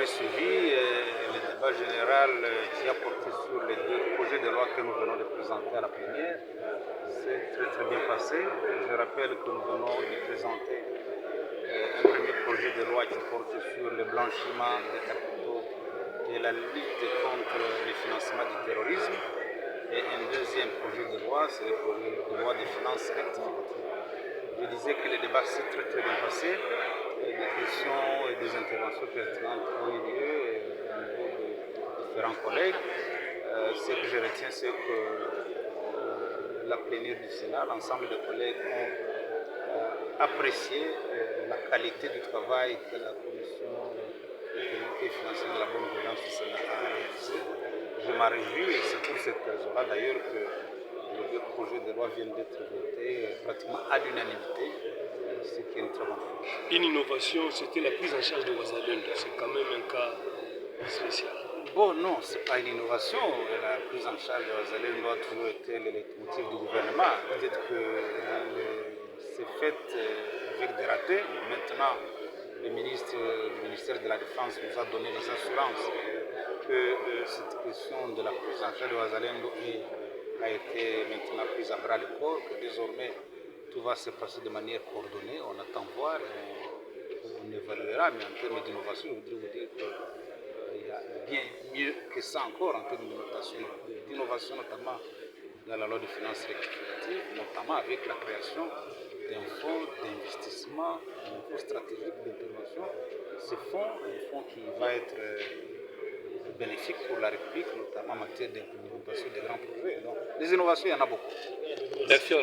aurait suivi le débat général qui a porté sur les deux projets de loi que nous venons de présenter à la plénière. C'est très bien passé. Je rappelle que nous venons de présenter un premier projet de loi qui porte sur le blanchiment des capitaux et la lutte contre le financement du terrorisme. Et un deuxième projet de loi, c'est le projet de loi des finances rectificatives. Je disais que le débat s'est très bien passé. Des questions et des interventions pertinentes ont eu lieu au niveau de différents collègues. Ce que je retiens, c'est que la plénière du Sénat, l'ensemble des collègues ont apprécié la qualité du travail que la Commission économique et financière de la bonne gouvernance du Sénat a réalisé. Je m'en réjouis et c'est pour cette raison-là d'ailleurs que les deux projets de loi viennent d'être votés pratiquement à l'unanimité, ce qui est une très bonne chose. Une innovation, c'était la prise en charge de Wazalendo. C'est quand même un cas spécial. Bon, non, ce n'est pas une innovation. La prise en charge de Wazalendo a toujours été le leitmotiv du gouvernement. Peut-être que c'est fait avec des ratés. Maintenant, le ministère de la Défense nous a donné des assurances que cette question de la prise en charge de Wazalendo a été maintenant prise à bras le corps, que désormais tout va se passer de manière coordonnée. On attend voir, on évaluera, mais en termes d'innovation, je voudrais vous dire qu'il y a bien mieux que ça encore en termes d'innovation, notamment dans la loi de finances rectificative, notamment avec la création d'un fonds d'investissement, d'un fonds stratégique d'intervention. Ce fonds, un fonds qui va être bénéfique pour la République, notamment en matière d'implémentation des grands projets. Donc, les innovations, il y en a beaucoup. Merci,